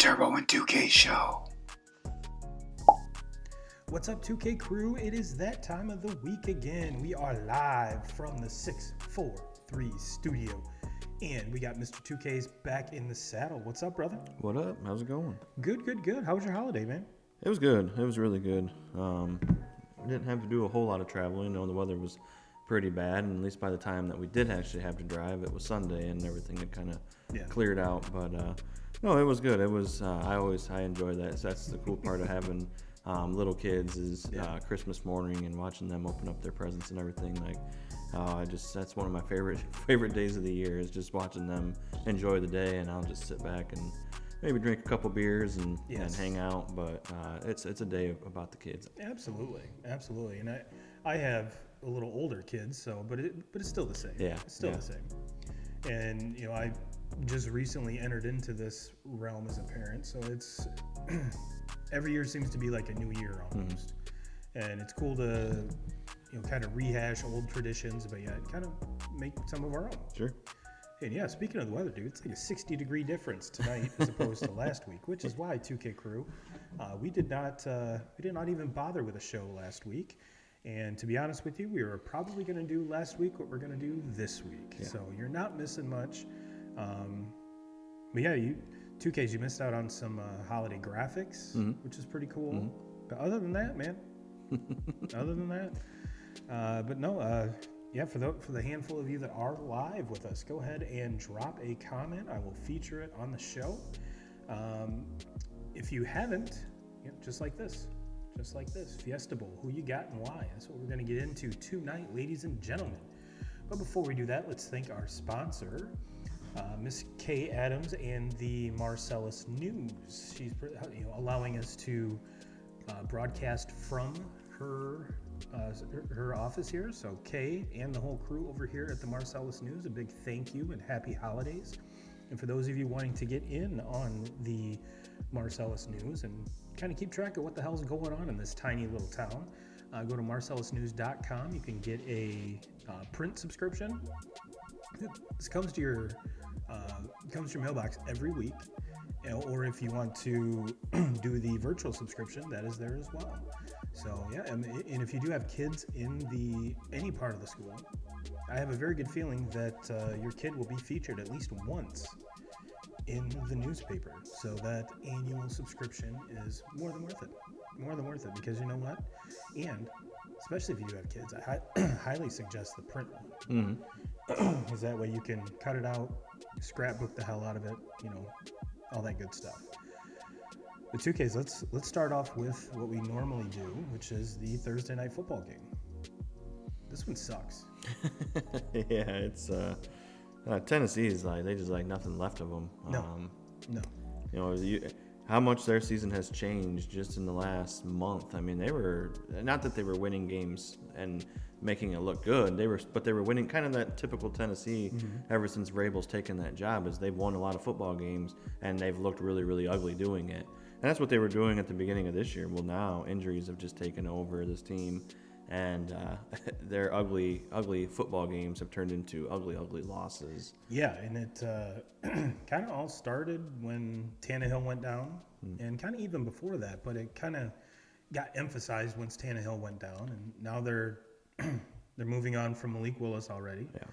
Turbo and 2K show. What's up, 2K crew? It is that time of the week again. We are live from the 643 studio And we got Mr. 2K's back in the saddle. What's up, brother? What up? How's it going? Good. How was your holiday, man? It was good. It was really good. Didn't have to do a whole lot of traveling. The weather was pretty bad, and at least by the time that we did actually have to drive, it was Sunday and everything had kind of cleared out. But no, it was good. It was. I enjoy that. So that's the cool part of having little kids is Christmas morning and watching them open up their presents and everything. That's one of my favorite days of the year is just watching them enjoy the day, and I'll just sit back and maybe drink a couple beers and hang out. But it's a day about the kids. Absolutely. And I have a little older kids, but it's still the same. Yeah, it's still the same. And I just recently entered into this realm as a parent, so it's every year seems to be like a new year almost. And it's cool to kind of rehash old traditions, but kind of make some of our own. Sure. And speaking of the weather, dude, it's like a 60-degree difference tonight as opposed to last week, which is why 2K Crew, we did not even bother with a show last week. And to be honest with you, we were probably going to do last week what we're going to do this week. Yeah. So you're not missing much. But 2Ks, you missed out on some holiday graphics, which is pretty cool. But other than that, man, for the handful of you that are live with us, go ahead and drop a comment. I will feature it on the show. If you haven't, just like this, Fiesta Bowl, who you got and why? That's what we're going to get into tonight, ladies and gentlemen. But before we do that, let's thank our sponsor, Miss Kay Adams and the Marcellus News. She's allowing us to broadcast from her office here. So Kay and the whole crew over here at the Marcellus News, a big thank you and happy holidays. And for those of you wanting to get in on the Marcellus News and kind of keep track of what the hell's going on in this tiny little town, go to marcellusnews.com. You can get a print subscription. This comes to your mailbox every week. Or if you want to do the virtual subscription, that is there as well. So and if you do have kids in any part of the school, I have a very good feeling that your kid will be featured at least once in the newspaper. So that annual subscription is more than worth it. Because you know what? And especially if you do have kids, I highly suggest the print one. Because that way you can cut it out, scrapbook the hell out of it, all that good stuff. The 2Ks, let's start off with what we normally do, which is the Thursday night football game. This one sucks. Yeah, it's Tennessee's they just nothing left of them. No. How much their season has changed just in the last month. I mean, they were not that they were winning games and making it look good. They were winning kind of that typical Tennessee ever since Vrabel's taken that job. Is they've won a lot of football games and they've looked really, really ugly doing it. And that's what they were doing at the beginning of this year. Well, now injuries have just taken over this team, and their ugly football games have turned into ugly losses. Yeah, and it kind of all started when Tannehill went down, and kind of even before that, but it kind of got emphasized once Tannehill went down, and now they're moving on from Malik Willis already. Yeah.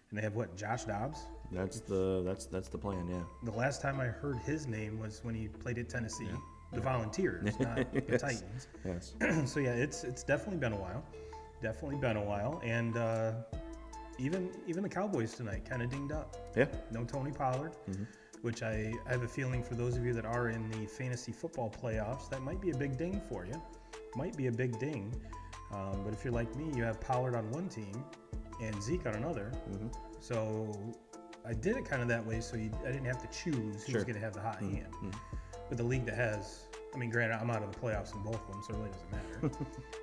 And they have Josh Dobbs? That's the plan, yeah. The last time I heard his name was when he played at Tennessee, the Volunteers, not the Titans. Yes. So it's definitely been a while. And even the Cowboys tonight kind of dinged up. Yeah. No Tony Pollard, which I have a feeling for those of you that are in the fantasy football playoffs, that might be a big ding for you. But if you're like me, you have Pollard on one team and Zeke on another. So I did it kind of that way so I didn't have to choose who was going to have the hot hand. With the league that has, granted, I'm out of the playoffs in both of them, so it really doesn't matter.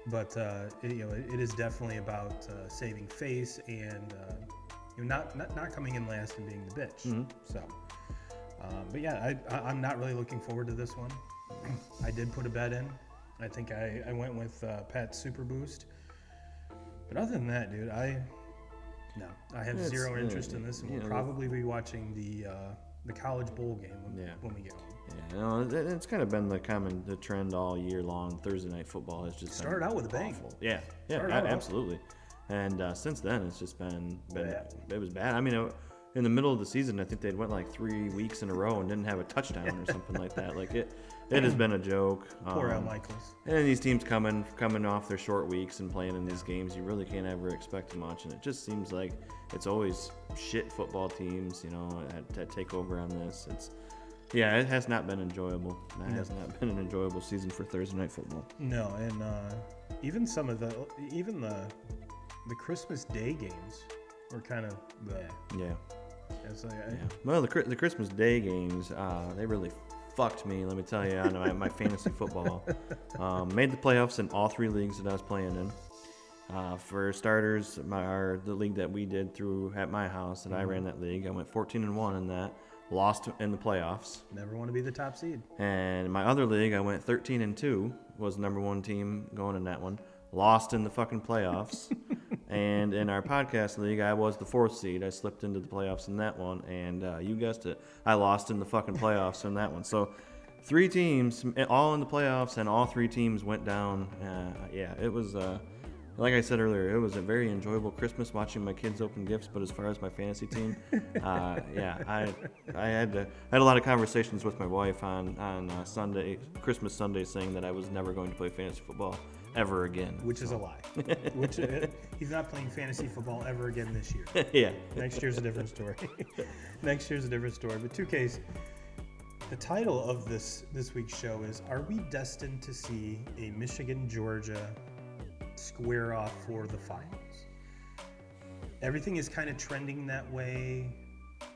But it is definitely about saving face and not coming in last and being the bitch. So, I'm not really looking forward to this one. I did put a bet in. I think I went with Pat's Super Boost. But other than that, dude, I have zero interest in this, and we'll probably be watching the college bowl game when we get home. Yeah, it's kind of been the trend all year long. Thursday night football has just started out with a bang. Yeah, absolutely. And since then, it's just been it was bad. in the middle of the season, I think they'd went like 3 weeks in a row and didn't have a touchdown or something like that. Like it has been a joke. Poor Al Michaels. And these teams coming off their short weeks and playing in these games, you really can't ever expect much. And it just seems like it's always shit football teams, that take over on this. It has not been enjoyable. It has not been an enjoyable season for Thursday night football. No, and even the Christmas Day games were kind of yeah. Yeah. Well, the Christmas Day games, they really fucked me. Let me tell you, on my fantasy football. Made the playoffs in all 3 leagues that I was playing in. For starters, the league that we did through at my house that I ran that league, I went 14-1 in that. Lost in the playoffs. Never want to be the top seed. And in my other league, I went 13-2. Was the number 1 team going in that one. Lost in the fucking playoffs. And in our podcast league, I was the 4th seed. I slipped into the playoffs in that one. And you guessed it, I lost in the fucking playoffs in that one. So 3 teams, all in the playoffs, and all 3 teams went down. It was... like I said earlier, it was a very enjoyable Christmas watching my kids open gifts. But as far as my fantasy team, I had a lot of conversations with my wife on Christmas Sunday, saying that I was never going to play fantasy football ever again. Which is a lie. He's not playing fantasy football ever again this year. Yeah. Next year's a different story. But 2Ks, the title of this week's show is: Are we destined to see a Michigan-Georgia square off for the finals? Everything is kind of trending that way.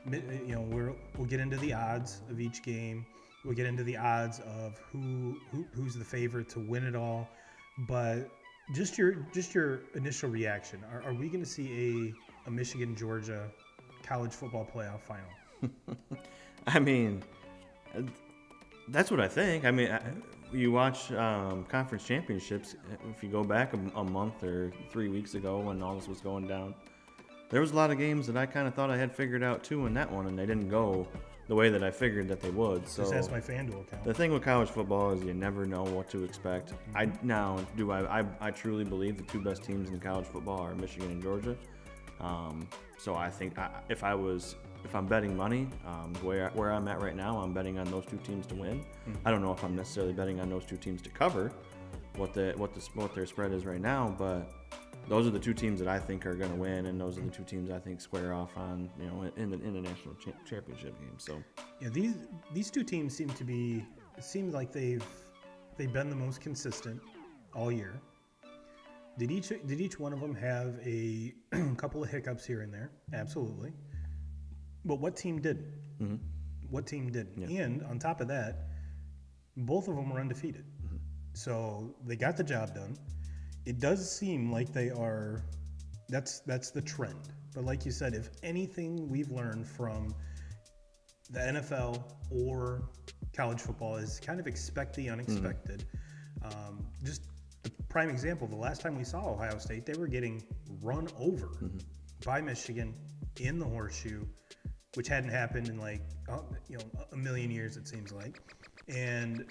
We'll get into the odds of each game. We'll get into the odds of who's the favorite to win it all. But just your initial reaction: Are we going to see a Michigan-Georgia college football playoff final? I mean, that's what I think. I mean. You watch conference championships, if you go back a month or 3 weeks ago when all this was going down, there was a lot of games that I kind of thought I had figured out too in that one, and they didn't go the way that I figured that they would. So just ask my FanDuel account. The thing with college football is you never know what to expect. I truly believe the 2 best teams in college football are Michigan and Georgia. So I think if I'm betting money, where I'm at right now, I'm betting on those 2 teams to win. I don't know if I'm necessarily betting on those 2 teams to cover what their spread is right now, but those are the 2 teams that I think are going to win, and those are the 2 teams I think square off on in the national championship game. So yeah, these 2 teams seem like they've been the most consistent all year. Did each one of them have a couple of hiccups here and there? Absolutely. But what team didn't? Mm-hmm. What team didn't? Yeah. And on top of that, both of them were undefeated. Mm-hmm. So they got the job done. It does seem like they are. That's the trend. But like you said, if anything we've learned from the NFL or college football is kind of expect the unexpected. Just a prime example, the last time we saw Ohio State, they were getting run over by Michigan in the horseshoe, which hadn't happened in a million years, it seems like. And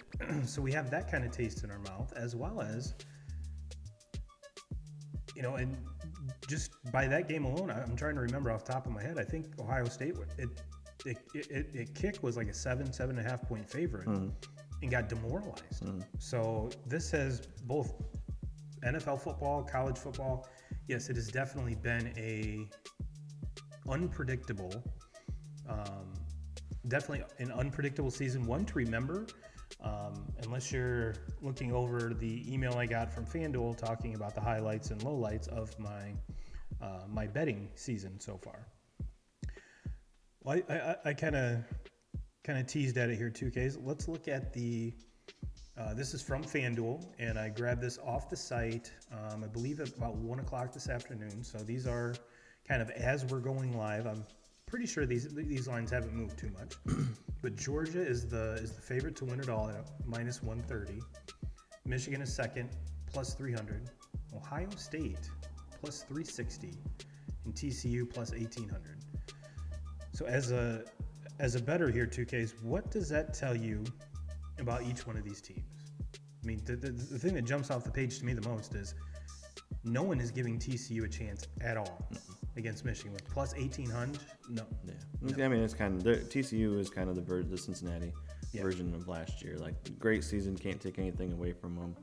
so we have that kind of taste in our mouth, as well as, and just by that game alone, I'm trying to remember off the top of my head, I think Ohio State, it kick was like a 7.5 point favorite and got demoralized. So this has both NFL football, college football. Yes, it has definitely been definitely an unpredictable season, one to remember, unless you're looking over the email I got from FanDuel talking about the highlights and lowlights of my betting season so far. Well, I kind of teased at it here, 2Ks. Let's look at this is from FanDuel, and I grabbed this off the site, I believe at about 1 o'clock this afternoon. So these are kind of as we're going live. I'm pretty sure these lines haven't moved too much. But Georgia is the favorite to win it all at minus 130. Michigan is second, plus 300. Ohio State, plus 360. And TCU, plus 1,800. So as a bettor here, 2Ks, what does that tell you about each one of these teams? I mean, the thing that jumps off the page to me the most is no one is giving TCU a chance at all. against Michigan with plus 1,800. No. Yeah. I mean, it's kind of TCU is kind of the Cincinnati version of last year. Like, great season, can't take anything away from them.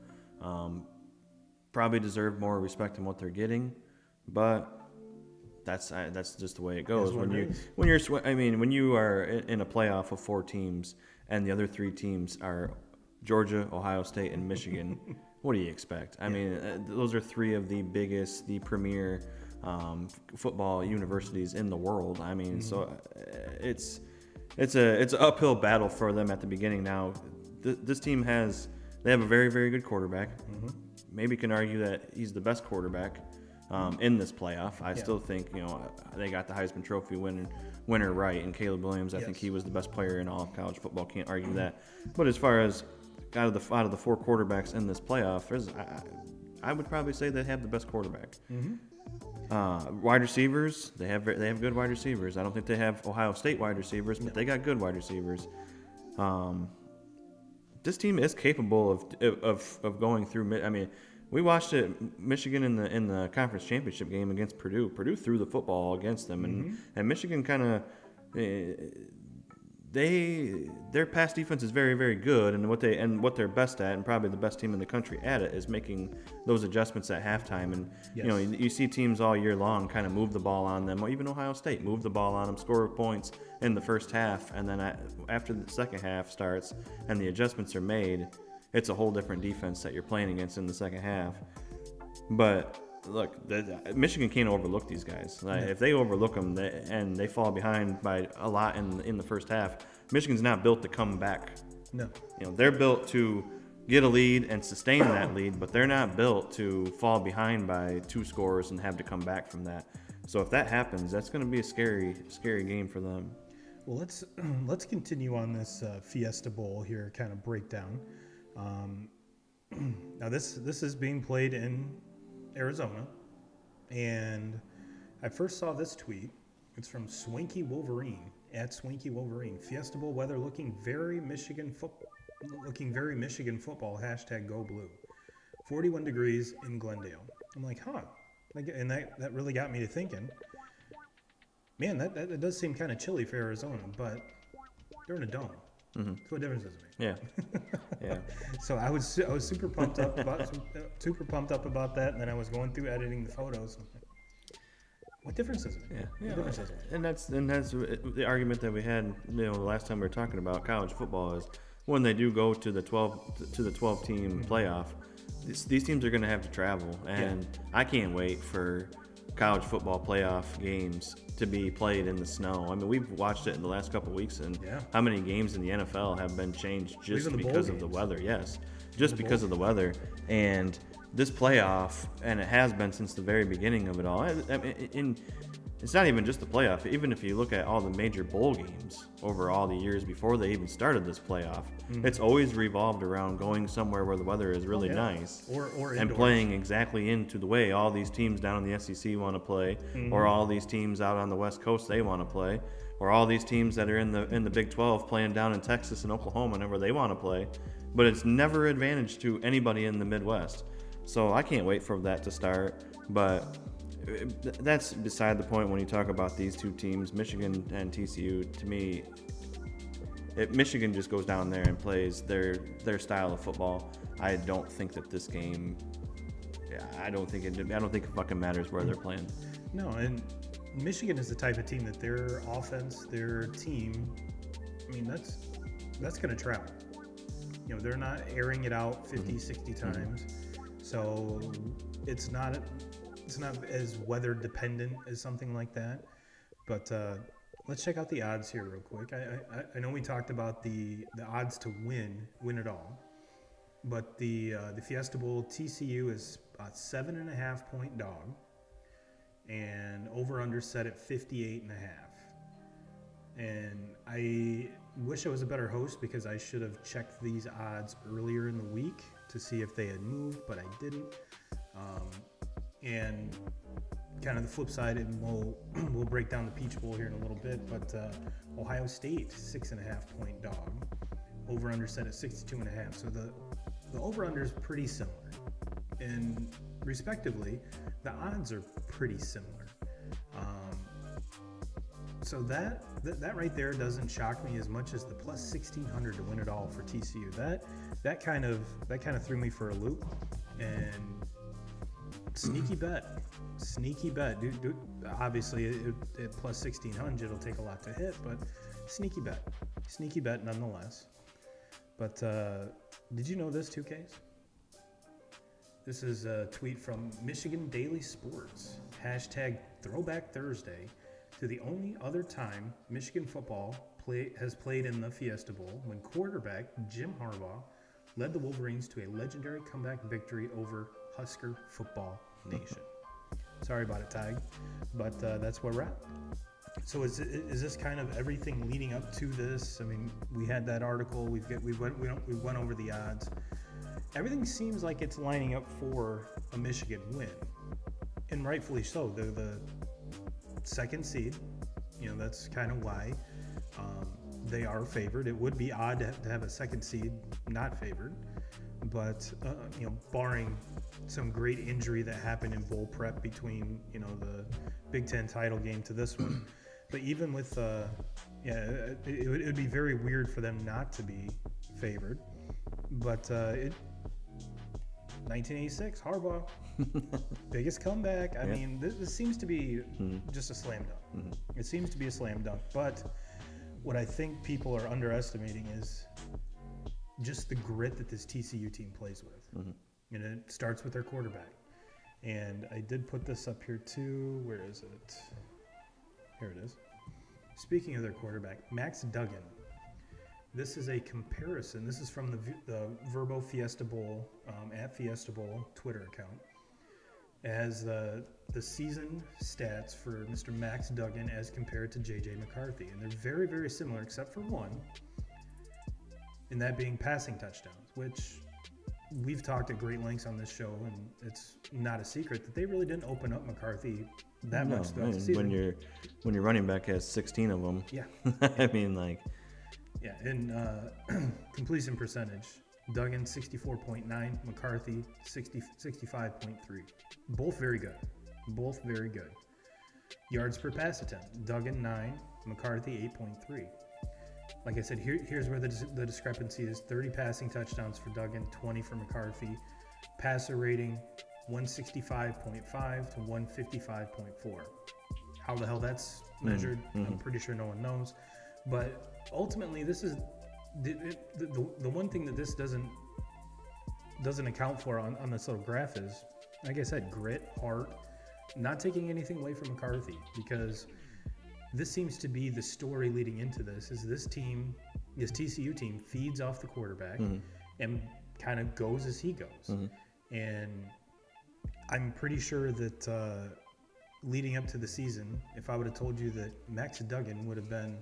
Probably deserve more respect than what they're getting, but that's just the way it goes. When you are in a playoff of 4 teams and the other 3 teams are Georgia, Ohio State, and Michigan, what do you expect? I mean, those are 3 of the biggest, the premier football universities in the world. I mean, so it's an uphill battle for them at the beginning. Now, this team they have a very, very good quarterback. Maybe can argue that he's the best quarterback in this playoff. I still think, they got the Heisman Trophy winner right, and Caleb Williams. I think he was the best player in all of college football. Can't argue that. But as far as out of the 4 quarterbacks in this playoff, I would probably say they have the best quarterback. Wide receivers, they have good wide receivers. I don't think they have Ohio State wide receivers, but they got good wide receivers. This team is capable of going through. I mean, we watched Michigan in the conference championship game against Purdue. Purdue threw the football against them, and Michigan kind of their pass defense is very, very good, and what they're best at, and probably the best team in the country at it, is making those adjustments at halftime. And you see teams all year long kind of move the ball on them. Even Ohio State move the ball on them, score points in the first half, and then after the second half starts and the adjustments are made, it's a whole different defense that you're playing against in the second half. But look, Michigan can't overlook these guys. If they overlook them and they fall behind by a lot in the first half, Michigan's not built to come back. No. They're built to get a lead and sustain that lead, but they're not built to fall behind by 2 scores and have to come back from that. So if that happens, that's going to be a scary, scary game for them. Well, let's continue on this Fiesta Bowl here, kind of breakdown. Now this is being played in Arizona, and I first saw this tweet. It's from Swanky Wolverine at Swanky Wolverine. Fiesta Bowl weather looking very Michigan football. #GoBlue. 41 degrees in Glendale. I'm like, and that really got me to thinking. Man, that does seem kind of chilly for Arizona, but they're in a dome. So what difference does it make? Yeah. So I was super pumped up about that, and then I was going through editing the photos. What difference does it make? Yeah. What difference does it make? And that's the argument that we had. The last time we were talking about college football is when they do go to the 12 team playoff, these teams are going to have to travel, and I can't wait for college football playoff games to be played in the snow. I mean, we've watched it in the last couple of weeks, and how many games in the NFL have been changed just because of the weather? Yes, just because of the weather. And this playoff, and it has been since the very beginning of it all. I mean, it's not even just the playoff. Even if you look at all the major bowl games over all the years before they even started this playoff, it's always revolved around going somewhere where the weather is really nice, or and playing exactly into the way all these teams down in the SEC want to play, or all these teams out on the West Coast they want to play, or all these teams that are in the Big 12 playing down in Texas and Oklahoma and where they want to play. But it's never advantage to anybody in the Midwest. So I can't wait for that to start. But that's beside the point when you talk about these 2 teams, Michigan and TCU. To me, Michigan just goes down there and plays their style of football. I don't think that this game. I don't think it fucking matters where they're playing. No, and Michigan is the type of team that their offense, their team. I mean, that's going to travel. They're not airing it out 50, 60 times. So it's not as weather dependent as something like that. But let's check out the odds here real quick. I know we talked about the odds to win it all, but the Fiesta Bowl TCU is a 7.5 point dog, and over under set at 58.5. And I wish I was a better host because I should have checked these odds earlier in the week to see if they had moved, but I didn't. And kind of the flip side, and we'll break down the Peach Bowl here in a little bit, but Ohio State 6.5 point dog, over under set at 62.5. So the over under is pretty similar, and respectively the odds are pretty similar. So that right there doesn't shock me as much as the plus 1,600 to win it all for TCU. That kind of threw me for a loop. And sneaky bet. Dude, obviously, at plus 1,600, it'll take a lot to hit, but sneaky bet nonetheless. But did you know this, 2Ks? This is a tweet from Michigan Daily Sports. Hashtag Throwback Thursday to the only other time Michigan football has played in the Fiesta Bowl when quarterback Jim Harbaugh led the Wolverines to a legendary comeback victory over Husker Football Nation. Sorry about it, Tag, but that's where we're at. So is this kind of everything leading up to this? I mean, we had that article. We went over the odds. Everything seems like it's lining up for a Michigan win, and rightfully so. They're the second seed. That's kind of why they are favored. It would be odd to have a second seed not favored, but barring some great injury that happened in bowl prep between the Big Ten title game to this one. But even with it would be very weird for them not to be favored. But 1986 Harbaugh, biggest comeback. I mean, this seems to be just a slam dunk. It seems to be a slam dunk. But what I think people are underestimating is just the grit that this TCU team plays with. And it starts with their quarterback. And I did put this up here too. Where is it? Here it is. Speaking of their quarterback, Max Duggan. This is a comparison. This is from the VRBO Fiesta Bowl, at Fiesta Bowl Twitter account. It has the season stats for Mr. Max Duggan as compared to J.J. McCarthy. And they're very, very similar except for one, and that being passing touchdowns, which we've talked at great lengths on this show, and it's not a secret that they really didn't open up McCarthy that much throughout the season. When your running back has 16 of them. Yeah. I mean, like. Yeah, and completion percentage, Duggan 64.9, McCarthy 65.3. Both very good. Yards per pass attempt, Duggan 9, McCarthy 8.3. Like I said, here's where the discrepancy is: 30 passing touchdowns for Duggan, 20 for McCarthy. Passer rating 165.5 to 155.4. How the hell that's measured, I'm pretty sure no one knows. But ultimately, this is the one thing that this doesn't account for on this little graph is, like I said, grit, heart, not taking anything away from McCarthy, because this seems to be the story leading into this. Is this TCU team feeds off the quarterback and kind of goes as he goes, and I'm pretty sure that. Leading up to the season, if I would have told you that Max Duggan would have been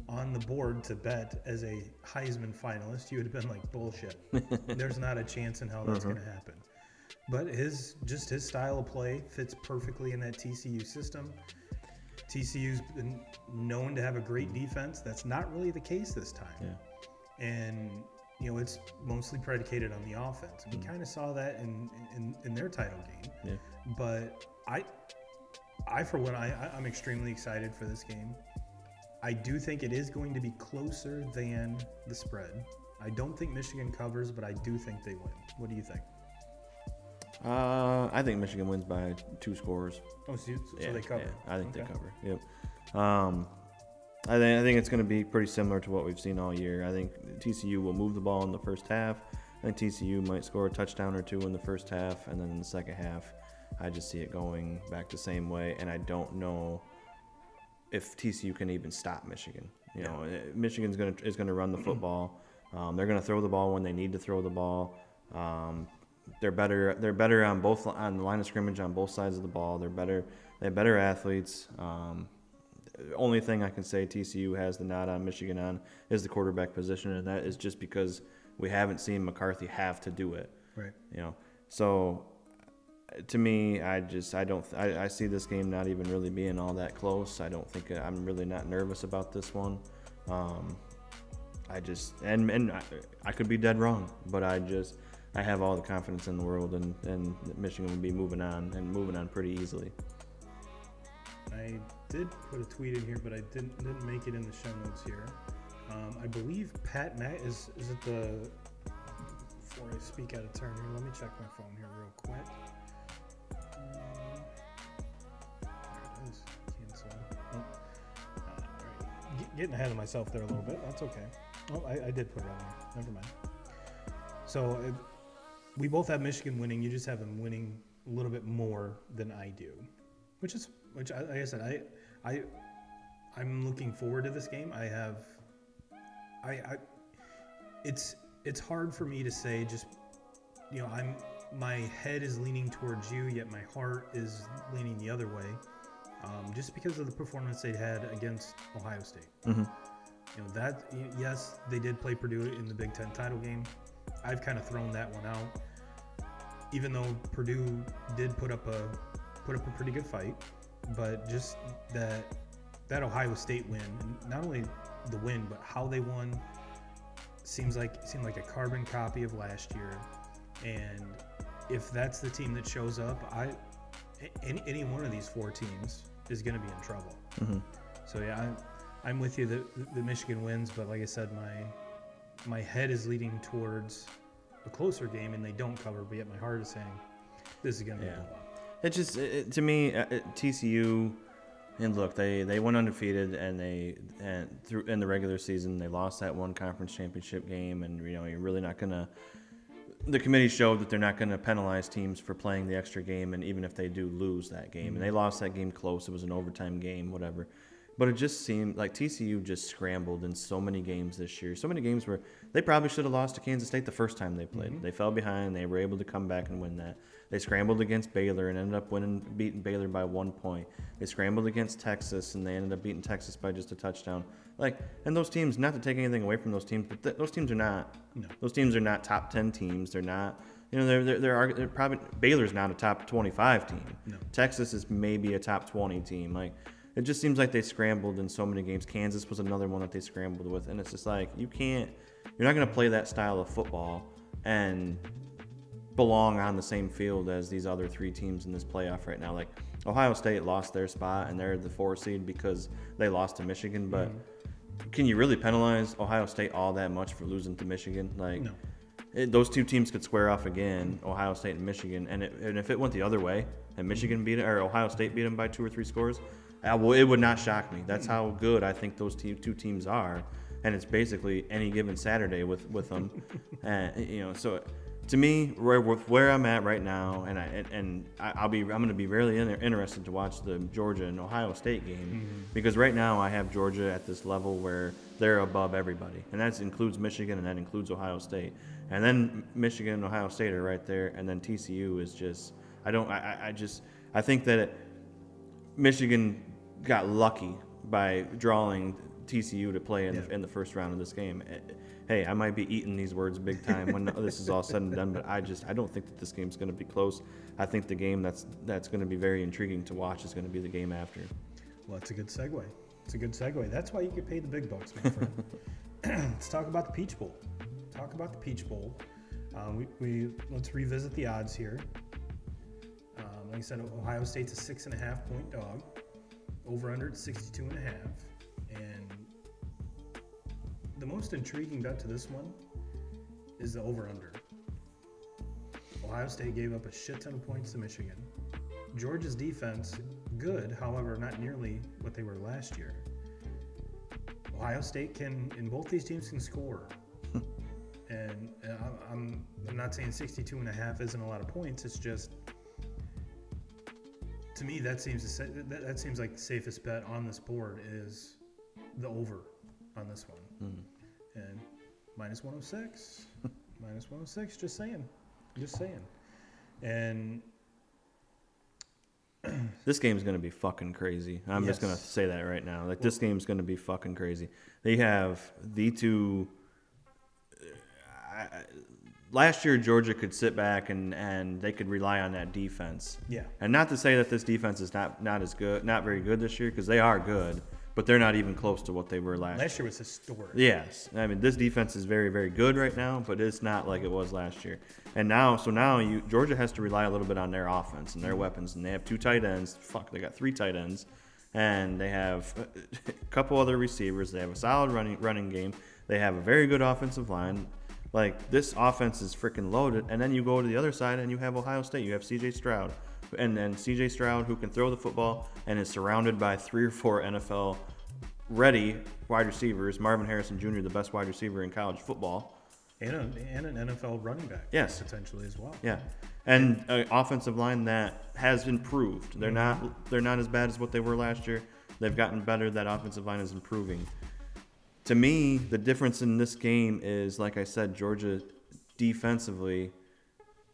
on the board to bet as a Heisman finalist, you would have been like, bullshit. There's not a chance in hell that's going to happen. But his style of play fits perfectly in that TCU system. TCU's been known to have a great defense. That's not really the case this time. Yeah. And it's mostly predicated on the offense. And we kind of saw that in their title game. Yeah. But for one, I'm extremely excited for this game. I do think it is going to be closer than the spread. I don't think Michigan covers, but I do think they win. What do you think? I think Michigan wins by 2 scores. Oh, so they cover. Yeah, I think they cover. Yep. I think it's going to be pretty similar to what we've seen all year. I think TCU will move the ball in the first half. I think TCU might score a touchdown or 2 in the first half, and then in the second half, I just see it going back the same way, and I don't know if TCU can even stop Michigan. Michigan's is gonna run the football. They're gonna throw the ball when they need to throw the ball. They're better on the line of scrimmage on both sides of the ball. They have better athletes. The only thing I can say TCU has the nod on Michigan on is the quarterback position, and that is just because we haven't seen McCarthy have to do it. Right. So. To me, I see this game not even really being all that close. I don't think I'm really not nervous about this one. I could be dead wrong, but I have all the confidence in the world, and Michigan will be moving on pretty easily. I did put a tweet in here, but I didn't make it in the show notes here. I believe Pat Mac is it the. Before I speak out of turn here, let me check my phone here real quick. There it is. Cancel. Oh. Right. Getting ahead of myself there a little bit. That's okay. Oh, I did put it on there. Never mind. So we both have Michigan winning. You just have them winning a little bit more than I do, which like I said, I'm looking forward to this game. It's hard for me to say. Just my head is leaning towards you, yet my heart is leaning the other way, just because of the performance they had against Ohio State. Mm-hmm. Yes, they did play Purdue in the Big Ten title game. I've kind of thrown that one out, even though Purdue did put up a pretty good fight. But just that Ohio State win, and not only the win, but how they won, seemed like a carbon copy of last year. And if that's the team that shows up, any one of these four teams is going to be in trouble. Mm-hmm. So yeah, I'm with you that the Michigan wins, but like I said, my head is leading towards a closer game, and they don't cover, but yet my heart is saying this is going to be a blowout. It's just to me, TCU, and look, they went undefeated, and through in the regular season they lost that one conference championship game, and you're really not gonna. The committee showed that they're not going to penalize teams for playing the extra game, and even if they do lose that game, and they lost that game close, it was an overtime game, whatever. But it just seemed like TCU just scrambled in so many games this year. So many games where they probably should have lost to Kansas State the first time they played. Mm-hmm. They fell behind. They were able to come back and win that. They scrambled against Baylor and ended up beating Baylor by 1 point. They scrambled against Texas, and they ended up beating Texas by just a touchdown. And those teams, not to take anything away from those teams, but those teams are not. No. Those teams are not top 10 teams. They're not. They're probably Baylor's not a top 25 team. No. Texas is maybe a top 20 team. It just seems like they scrambled in so many games. Kansas was another one that they scrambled with, and it's just like you're not going to play that style of football and belong on the same field as these other three teams in this playoff right now. Ohio State lost their spot, and they're the 4 seed because they lost to Michigan, but can you really penalize Ohio State all that much for losing to Michigan? No. Those two teams could square off again, Ohio State and Michigan, and if it went the other way and Michigan beat it, or Ohio State beat them by 2 or 3 scores, it would not shock me. That's how good I think those two teams are, and it's basically any given Saturday with them. So to me, where I'm at right now, I'm going to be really interested to watch the Georgia and Ohio State game, because right now I have Georgia at this level where they're above everybody, and that includes Michigan and that includes Ohio State, and then Michigan and Ohio State are right there, and then TCU is just I think that Michigan got lucky by drawing TCU to play in the first round of this game. Hey, I might be eating these words big time when this is all said and done, but I don't think that this game's going to be close. I think the game that's going to be very intriguing to watch is going to be the game after. Well, that's a good segue. That's why you get paid the big bucks, my friend. Let's talk about the Peach Bowl. Let's revisit the odds here. Like I said, Ohio State's a 6.5-point dog. Over under at 62.5. And the most intriguing bet to this one is the over-under. Ohio State gave up a shit ton of points to Michigan. Georgia's defense, good, however, not nearly what they were last year. Ohio State and both these teams can score. And I'm not saying 62.5 isn't a lot of points. It's just, to me, that seems like the safest bet on this board is the over on this one. And minus 106. Minus 106, just saying. And this game's going to be fucking crazy. I'm just going to say that right now. This game's going to be fucking crazy. They have the two. Last year, Georgia could sit back and they could rely on that defense. Yeah. And not to say that this defense is not as good, not very good this year, because they are good, but they're not even close to what they were last year. Last year was historic. Yes. I mean, this defense is very, very good right now, but it's not like it was last year. And now Georgia has to rely a little bit on their offense and their weapons, and they have 2 tight ends. They got 3 tight ends. and they have a couple other receivers. They have a solid running game. They have a very good offensive line. Like, this offense is freaking loaded. And then you go to the other side and you have Ohio State. You have C.J. Stroud. And then C.J. Stroud, who can throw the football and is surrounded by 3 or 4 NFL-ready wide receivers. Marvin Harrison Jr., the best wide receiver in college football. And an NFL running back. Yes. Potentially as well. Yeah. And an offensive line that has improved. They're not as bad as what they were last year. They've gotten better. That offensive line is improving. To me, the difference in this game is, like I said, Georgia defensively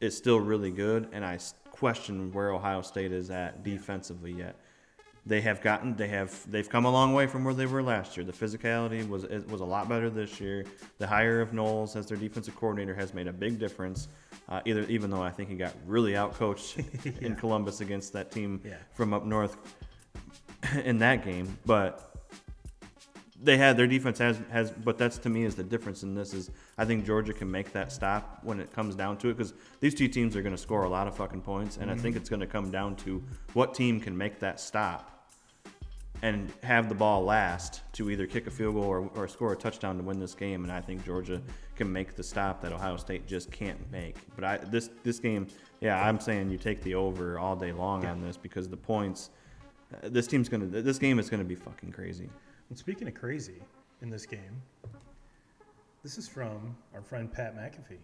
is still really good, and I question where Ohio State is at defensively yet. They've come a long way from where they were last year. The physicality was a lot better this year. The hire of Knowles as their defensive coordinator has made a big difference. Even though I think he got really outcoached in Columbus against that team from up north in that game, but. Their defense has, but that's, to me, is the difference in this. Is I think Georgia can make that stop when it comes down to it, because these two teams are going to score a lot of fucking points, and I think it's going to come down to what team can make that stop and have the ball last to either kick a field goal or score a touchdown to win this game. And I think Georgia can make the stop that Ohio State just can't make. But this game, I'm saying you take the over all day long on this, because the points. This game is going to be fucking crazy. And speaking of crazy in this game, this is from our friend Pat McAfee.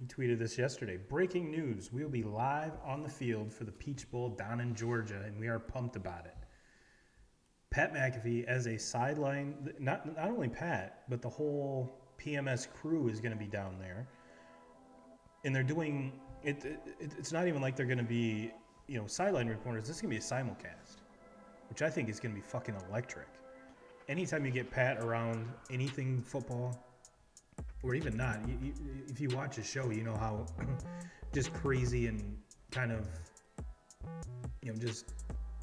He tweeted this yesterday. Breaking news. We will be live on the field for the Peach Bowl down in Georgia, and we are pumped about it. Pat McAfee, as a sideline, not only Pat, but the whole PMS crew is going to be down there. And they're doing it. It's not even like they're going to be, sideline reporters. This is going to be a simulcast, which I think is going to be fucking electric. Anytime you get Pat around anything football, or even not, if you watch his show, you know how just crazy and kind of, just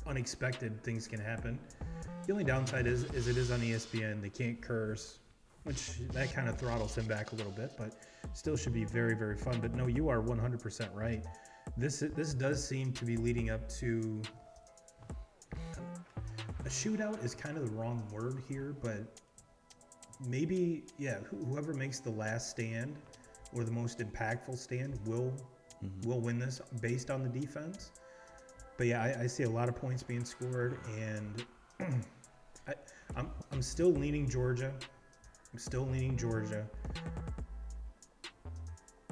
unexpected things can happen. The only downside is it is on ESPN. They can't curse, which that kind of throttles him back a little bit, but still should be very, very fun. But no, you are 100% right. This does seem to be leading up to. A shootout is kind of the wrong word here, but maybe, whoever makes the last stand or the most impactful stand will win this based on the defense. But I see a lot of points being scored, and I'm still leaning Georgia.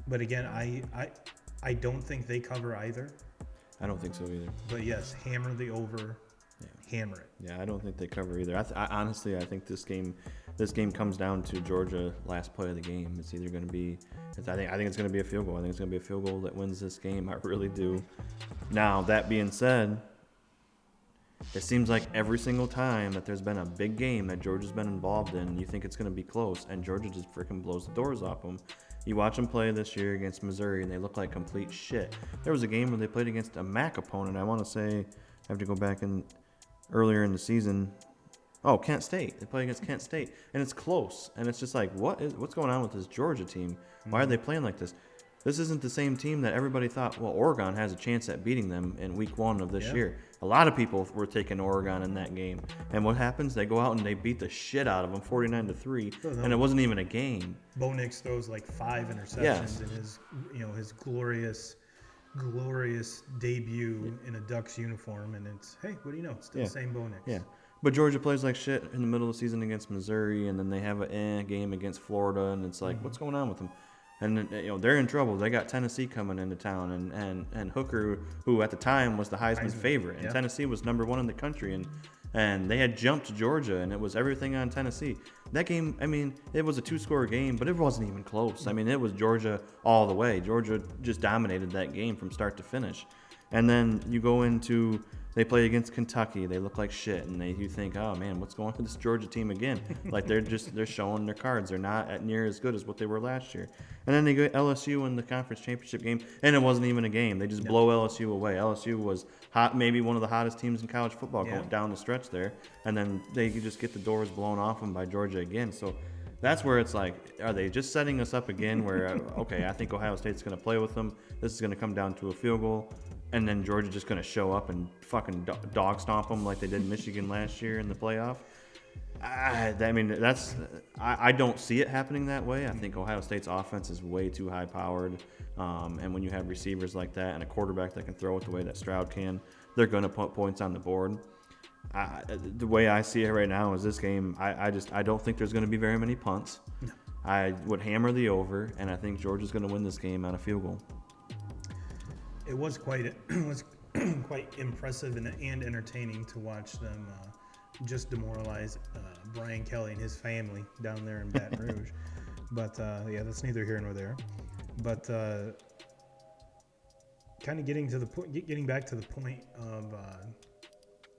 But again, I don't think they cover either. I don't think so either. But yes, hammer the over. Hammer it. Yeah, I don't think they cover either. Honestly, I think this game comes down to Georgia last play of the game. It's either going to be, I think it's going to be a field goal. I think it's going to be a field goal that wins this game. I really do. Now, that being said, it seems like every single time that there's been a big game that Georgia's been involved in, you think it's going to be close, and Georgia just freaking blows the doors off them. You watch them play this year against Missouri, and they look like complete shit. There was a game where they played against a MAC opponent. I want to say, I have to go back and earlier in the season. Oh, Kent State. They play against Kent State, and it's close. And it's just like, what's going on with this Georgia team? Why are they playing like this? This isn't the same team that everybody thought, well, Oregon has a chance at beating them in week 1 of this year. A lot of people were taking Oregon in that game. And what happens? They go out and they beat the shit out of them 49-3, and it wasn't even a game. Bo Nix throws like 5 interceptions in his glorious debut in a Ducks uniform, and it's, hey, what do you know? It's still the same Bo Nix. Yeah. But Georgia plays like shit in the middle of the season against Missouri, and then they have a game against Florida, and it's like, what's going on with them? And they're in trouble. They got Tennessee coming into town, and Hooker, who at the time was the Heisman favorite, and Tennessee was number 1 in the country, and they had jumped Georgia, and it was everything on Tennessee. That game, it was a 2-score game, but it wasn't even close. It was Georgia all the way. Georgia just dominated that game from start to finish. And then you go into, they play against Kentucky. They look like shit, and you think, oh man, what's going on with this Georgia team again? Like they're showing their cards. They're not near as good as what they were last year. And then they go LSU in the conference championship game, and it wasn't even a game. They just blow LSU away. LSU was hot, maybe one of the hottest teams in college football going down the stretch there, and then they just get the doors blown off them by Georgia again. So that's where it's like, are they just setting us up again where, okay, I think Ohio State's going to play with them. This is going to come down to a field goal. and then Georgia just going to show up and fucking dog stomp them like they did Michigan last year in the playoff. I don't see it happening that way. I think Ohio State's offense is way too high-powered, and when you have receivers like that and a quarterback that can throw it the way that Stroud can, they're going to put points on the board. The way I see it right now is this game, I don't think there's going to be very many punts. No. I would hammer the over, and I think Georgia's going to win this game on a field goal. It was quite impressive and entertaining to watch them just demoralize Brian Kelly and his family down there in Baton Rouge. But that's neither here nor there. But kind of getting back to the point of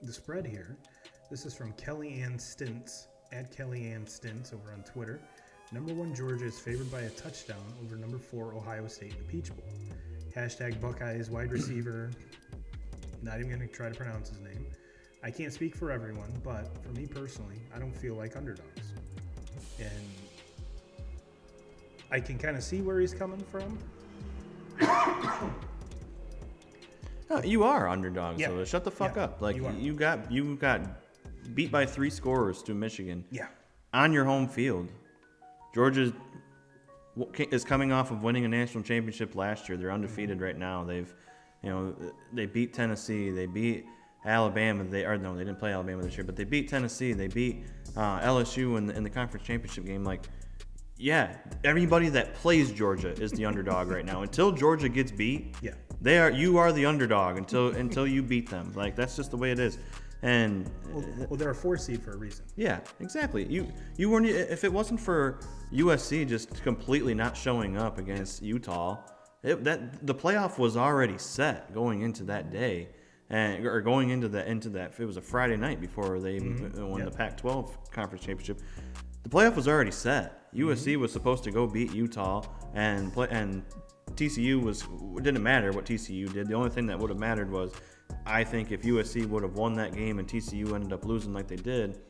the spread here. This is from Kellyanne Stints at Kellyanne Stints over on Twitter. Number 1 Georgia is favored by a touchdown over number 4 Ohio State in the Peach Bowl. Hashtag Buckeyes wide receiver. Not even going to try to pronounce his name. I can't speak for everyone, but for me personally, I don't feel like underdogs. And I can kind of see where he's coming from. No, you are underdogs, yeah. so shut the fuck up. Like you got beat by 3 scorers to Michigan. Yeah. On your home field. Georgia is coming off of winning a national championship last year. They're undefeated right now. They beat Tennessee. They beat Alabama. They didn't play Alabama this year, but they beat Tennessee. They beat LSU in the conference championship game. Like, yeah, everybody that plays Georgia is the underdog right now. Until Georgia gets beat, you are the underdog until you beat them. Like, that's just the way it is. And well, they're a 4 seed for a reason. Yeah, exactly. You weren't. If it wasn't for USC just completely not showing up against Utah, the playoff was already set going into that day, or going into that. It was a Friday night before they won the Pac-12 conference championship. The playoff was already set. USC was supposed to go beat Utah, and TCU didn't matter what TCU did. The only thing that would have mattered was, I think, if USC would have won that game and TCU ended up losing like they did,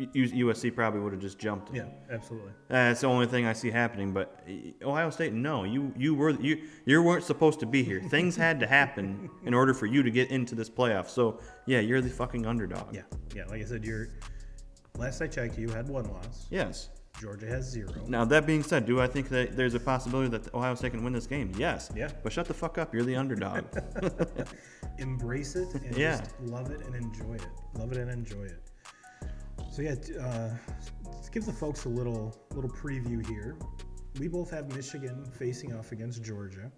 USC probably would have just jumped. Yeah, absolutely. That's the only thing I see happening. But Ohio State, no, you weren't supposed to be here. Things had to happen in order for you to get into this playoff. So yeah, you're the fucking underdog. Yeah. Like I said, last I checked, you had 1 loss. Yes. Georgia has 0. Now, that being said, do I think that there's a possibility that Ohio State can win this game? Yes. Yeah. But shut the fuck up. You're the underdog. Embrace it and just love it and enjoy it. Love it and enjoy it. So, let's give the folks a little preview here. We both have Michigan facing off against Georgia.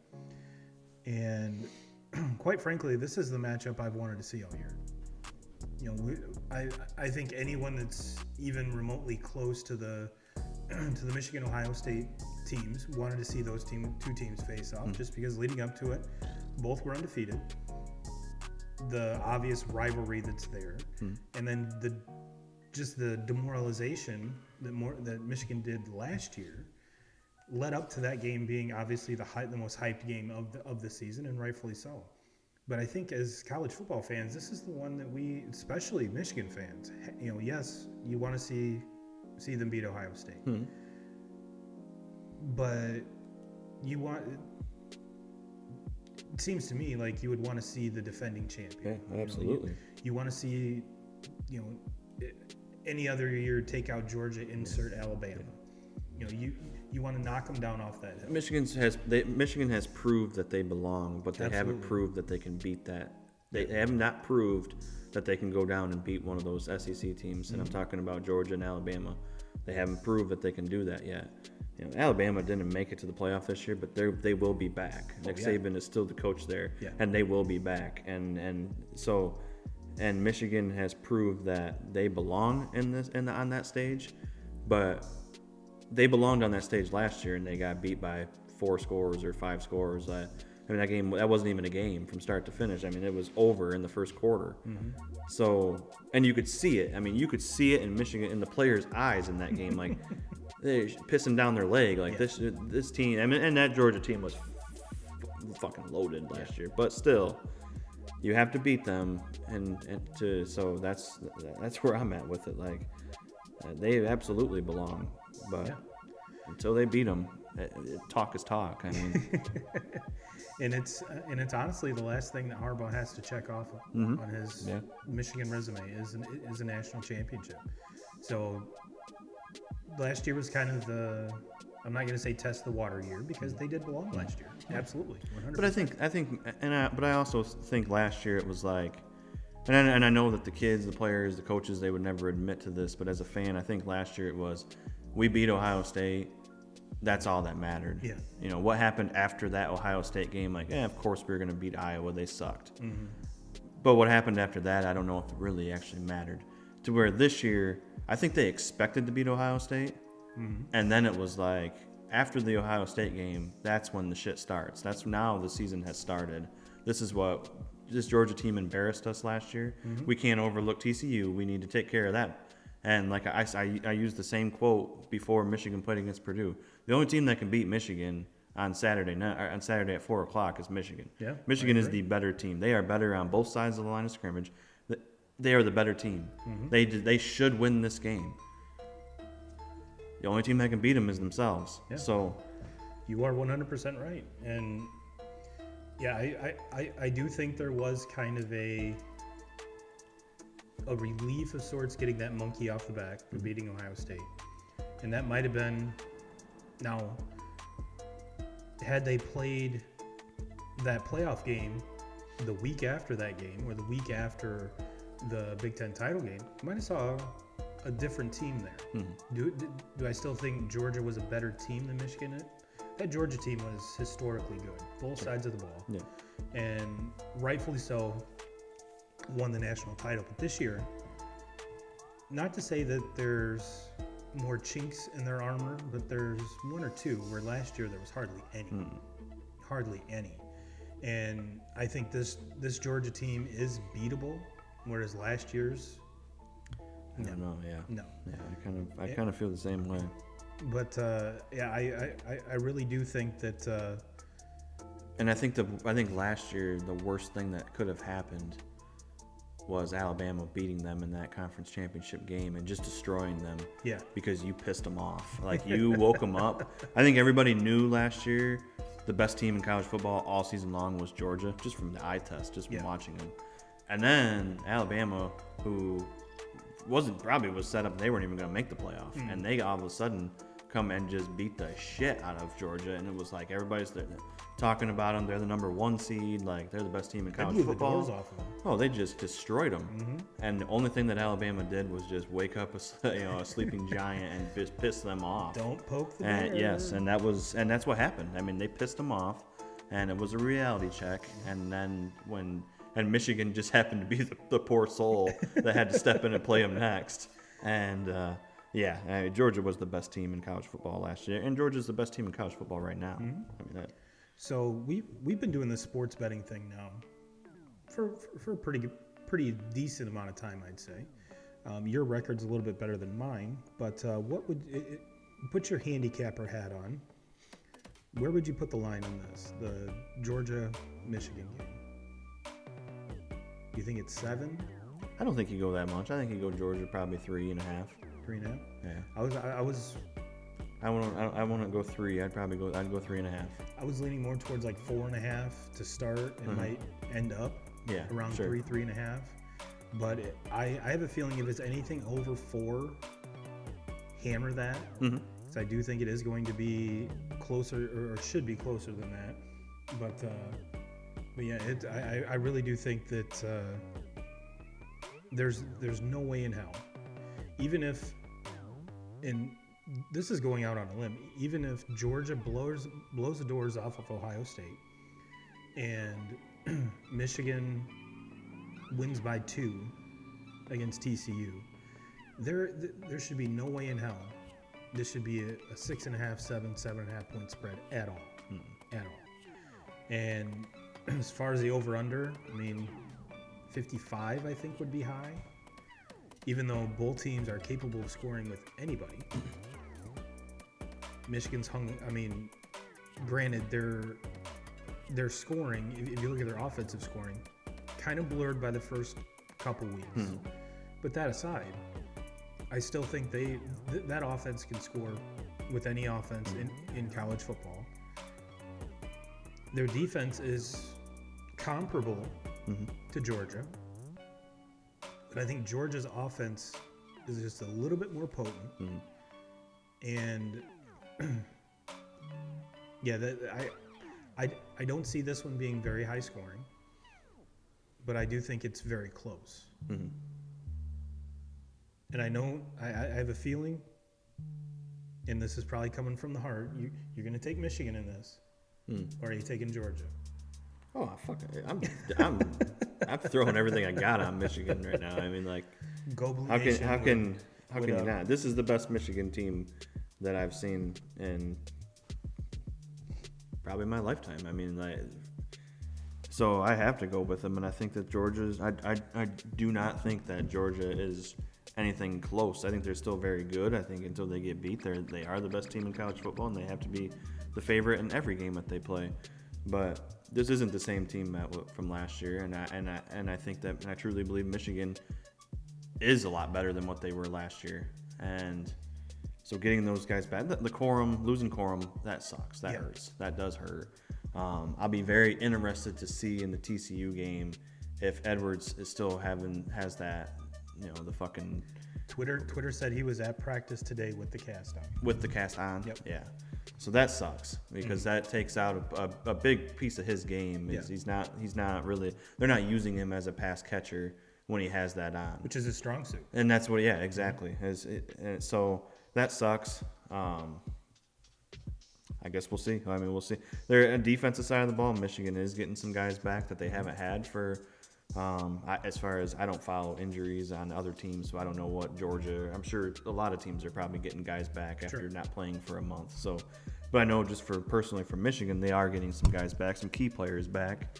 And quite frankly, this is the matchup I've wanted to see all year. I think anyone that's even remotely close to the Michigan-Ohio State teams wanted to see those two teams face off, just because leading up to it, both were undefeated. The obvious rivalry that's there, and then the demoralization that Michigan did last year led up to that game being obviously the most hyped game of the season, and rightfully so. But I think as college football fans, this is the one that we, especially Michigan fans, yes, you want to see them beat Ohio State. But it seems to me like you would want to see the defending champion. Yeah, absolutely. You want to see, any other year take out Georgia, insert Alabama. You want to knock them down off that hill. Michigan has proved that they belong, but they haven't proved that they can beat that. They have not proved that they can go down and beat one of those SEC teams, and I'm talking about Georgia and Alabama. They haven't proved that they can do that yet. Alabama didn't make it to the playoff this year, but they will be back. Nick Saban is still the coach there, and they will be back. And Michigan has proved that they belong on that stage, but they belonged on that stage last year, and they got beat by 4 scores or 5 scores. That game, that wasn't even a game from start to finish. It was over in the first quarter. So, and you could see it. You could see it in Michigan, in the players' eyes in that game. Like, they're pissing down their leg. Like, this team, and that Georgia team was fucking loaded last year. But still, you have to beat them, so that's where I'm at with it. Like, they absolutely belong. But until they beat them, talk is talk. I mean, and it's honestly the last thing that Harbaugh has to check off on his Michigan resume is a national championship. So last year was kind of I'm not going to say test the water year because they did belong last year. Absolutely, 100%. But I also think last year it was like, and I know that the kids, the players, the coaches, they would never admit to this, but as a fan, I think last year it was, we beat Ohio State. That's all that mattered. Yeah. You know, what happened after that Ohio State game? Like, of course we were going to beat Iowa. They sucked. Mm-hmm. But what happened after that, I don't know if it really actually mattered. To where this year, I think they expected to beat Ohio State. Mm-hmm. And then it was like, after the Ohio State game, that's when the shit starts. That's now the season has started. This Georgia team embarrassed us last year. Mm-hmm. We can't overlook TCU. We need to take care of that. And like I used the same quote before Michigan played against Purdue. The only team that can beat Michigan on Saturday at 4:00 is Michigan. Yeah, Michigan is the better team. They are better on both sides of the line of scrimmage. They are the better team. Mm-hmm. They should win this game. The only team that can beat them is themselves. Yeah. So you are 100% right. And yeah, I do think there was kind of a relief of sorts getting that monkey off the back for beating Ohio State. And that might have been, now, had they played that playoff game the week after that game or the week after the Big Ten title game, you might have saw a different team there. Mm-hmm. Do I still think Georgia was a better team than Michigan? That Georgia team was historically good, both sides of the ball. Yeah. And rightfully so, won the national title. But this year, not to say that there's more chinks in their armor, but there's one or two where last year there was hardly any. Hardly any. And I think this Georgia team is beatable, whereas last year's No. Yeah, I kind of feel the same way. But I really do think that. And I think last year the worst thing that could have happened was Alabama beating them in that conference championship game and just destroying them. Yeah. Because you pissed them off. Like, you woke them up. I think everybody knew last year the best team in college football all season long was Georgia, just from the eye test, just from watching them. And then Alabama, who was set up, they weren't even going to make the playoff. And they all of a sudden come and just beat the shit out of Georgia. And it was like everybody's there talking about them. They're the number 1 seed. Like, they're the best team in college football. The doors off of them. Oh, they just destroyed them. Mm-hmm. And the only thing that Alabama did was just wake up a sleeping giant and just piss them off. Don't poke the bear. Yes, and that's what happened. I mean, they pissed them off, and it was a reality check. And then and Michigan just happened to be the poor soul that had to step in and play them next. And Georgia was the best team in college football last year, and Georgia's the best team in college football right now. Mm-hmm. I mean, so we've been doing this sports betting thing now for a pretty decent amount of time, I'd say. Your record's a little bit better than mine, but what would put your handicapper hat on? Where would you put the line on this? The Georgia-Michigan game. You think it's 7? I don't think you go that much. I think you go Georgia probably 3.5. 3.5? Yeah. I want to go 3. I'd go 3.5. I was leaning more towards like 4.5 to start. It might end up around 3.5. But I have a feeling if it's anything over 4, hammer that. Mm-hmm. So I do think it is going to be closer, or should be closer than that. But yeah, I really do think that there's no way in hell, even if, and this is going out on a limb, even if Georgia blows the doors off of Ohio State and Michigan wins by 2 against TCU, there should be no way in hell this should be a 6.5, 7.5 point spread at all. At all. And as far as the over-under, I mean, 55 I think would be high, even though both teams are capable of scoring with anybody. Michigan's granted, their scoring, if you look at their offensive scoring, kind of blurred by the first couple weeks. But that aside, I still think that offense can score with any offense in college football. Their defense is comparable to Georgia. But I think Georgia's offense is just a little bit more potent. And yeah, I don't see this one being very high scoring, but I do think it's very close. And I know I have a feeling, and this is probably coming from the heart, you're going to take Michigan in this, or are you taking Georgia? Oh fuck! I'm throwing everything I got on Michigan right now. I mean, like, Go Blue how Nation can you not? This is the best Michigan team that I've seen in probably my lifetime. I mean, like, so I have to go with them, and I think that Georgia's. I do not think that Georgia is anything close. I think they're still very good. I think until they get beat, they are the best team in college football, and they have to be the favorite in every game that they play. But this isn't the same team from last year, and I think that, and I truly believe Michigan is a lot better than what they were last year. And so getting those guys back, the Corum, losing Corum, that sucks. That hurts. That does hurt. I'll be very interested to see in the TCU game if Edwards is still has that, the fucking. Twitter said he was at practice today with the cast on. With the cast on? Yep. Yeah. So that sucks because that takes out a big piece of his game. He's not really. They're not using him as a pass catcher when he has that on, which is his strong suit. And that's what. Yeah, exactly. So that sucks. I guess we'll see. I mean, we'll see. They're a defensive side of the ball. Michigan is getting some guys back that they haven't had for. As far as I don't follow injuries on other teams, so I don't know what Georgia. I'm sure a lot of teams are probably getting guys back after not playing for a month. So, but I know just personally for Michigan, they are getting some guys back, some key players back.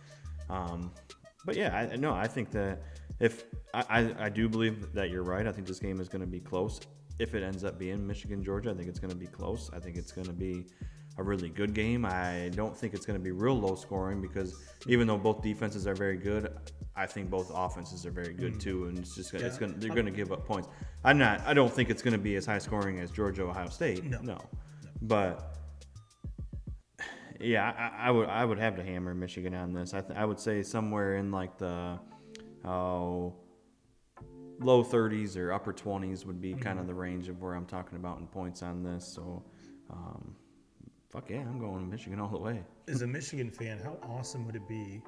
But yeah, I think that if I do believe that you're right. I think this game is going to be close. If it ends up being Michigan-Georgia, I think it's going to be close. I think it's going to be a really good game. I don't think it's going to be real low scoring because even though both defenses are very good, I think both offenses are very good too, and they're going to give up points. I don't think it's going to be as high scoring as Georgia Ohio State. No. But yeah, I would have to hammer Michigan on this. I would say somewhere in like the low 30s or upper 20s would be kind of the range of where I'm talking about in points on this. So. Fuck yeah, I'm going Michigan all the way. As a Michigan fan, how awesome would it be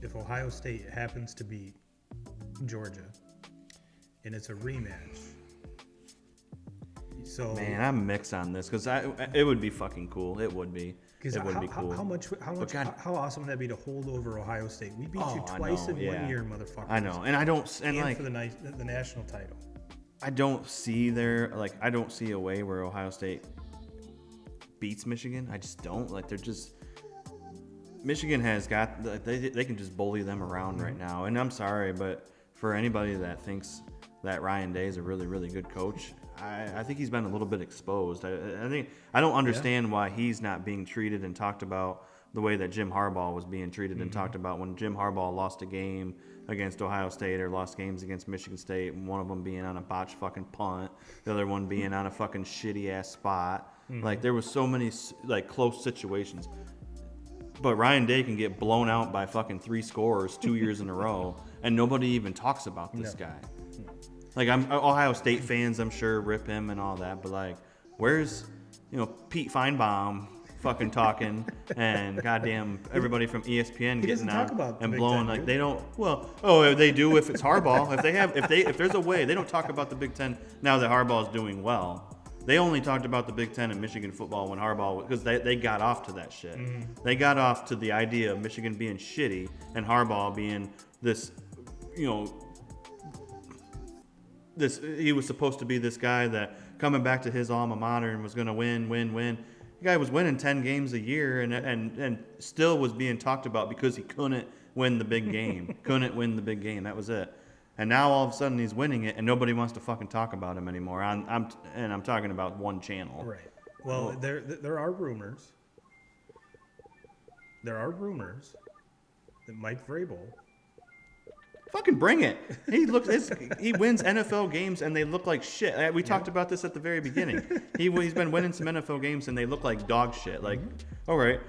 if Ohio State happens to beat Georgia and it's a rematch? So man, I'm mixed on this because it would be fucking cool. It would be. It would be cool. How awesome would that be to hold over Ohio State? We beat you twice in 1 year, motherfucker. I know, and I don't like for the national title. I don't see a way where Ohio State beats Michigan. I just don't. They're just Michigan has got they can just bully them around right now. And I'm sorry, but for anybody that thinks that Ryan Day is a really, really good coach, I think he's been a little bit exposed. I don't understand why he's not being treated and talked about the way that Jim Harbaugh was being treated and talked about when Jim Harbaugh lost a game against Ohio State or lost games against Michigan State, one of them being on a botched fucking punt, the other one being on a fucking shitty ass spot. There was so many close situations. But Ryan Day can get blown out by fucking 3 scores 2 years in a row, and nobody even talks about this guy. I'm Ohio State fans, I'm sure, rip him and all that, but where's Pete Feinbaum fucking talking and goddamn everybody from ESPN getting on and blowing they don't. Well, they do if it's Harbaugh. If there's a way, they don't talk about the Big Ten now that Harbaugh is doing well. They only talked about the Big Ten and Michigan football when Harbaugh, because they got off to that shit. They got off to the idea of Michigan being shitty and Harbaugh being this, he was supposed to be this guy that coming back to his alma mater and was going to win. The guy was winning 10 games a year and still was being talked about because he couldn't win the big game. That was it. And now all of a sudden he's winning it, and nobody wants to fucking talk about him anymore. I'm talking about one channel. Right. Well, there are rumors. There are rumors that Mike Vrabel fucking bring it. He wins NFL games and they look like shit. We talked about this at the very beginning. He's been winning some NFL games and they look like dog shit. Like, all right,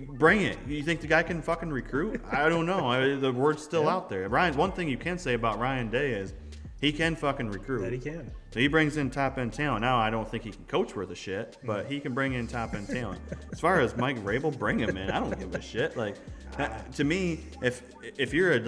bring it. You think the guy can fucking recruit? I don't know. The word's still out there. One thing you can say about Ryan Day is he can fucking recruit. That he can. So he brings in top-end talent. Now, I don't think he can coach worth a shit, but he can bring in top-end talent. As far as Mike Vrabel, bring him in. I don't give a shit. Like, to me, if you're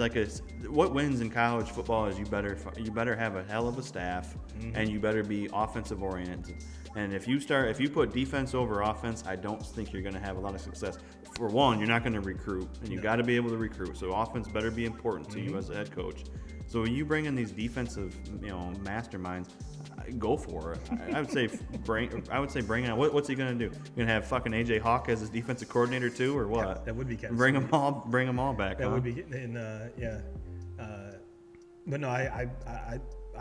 what wins in college football is you better have a hell of a staff, and you better be offensive oriented. And if you put defense over offense, I don't think you're going to have a lot of success. For one, you're not going to recruit, and you got to be able to recruit. So offense better be important to you as a head coach. So when you bring in these defensive, masterminds, go for it. I would say bring it on. What's he gonna do? You gonna have fucking AJ Hawk as his defensive coordinator too, or what? Yeah, that would be kind of bring them all back. That would be getting but no, I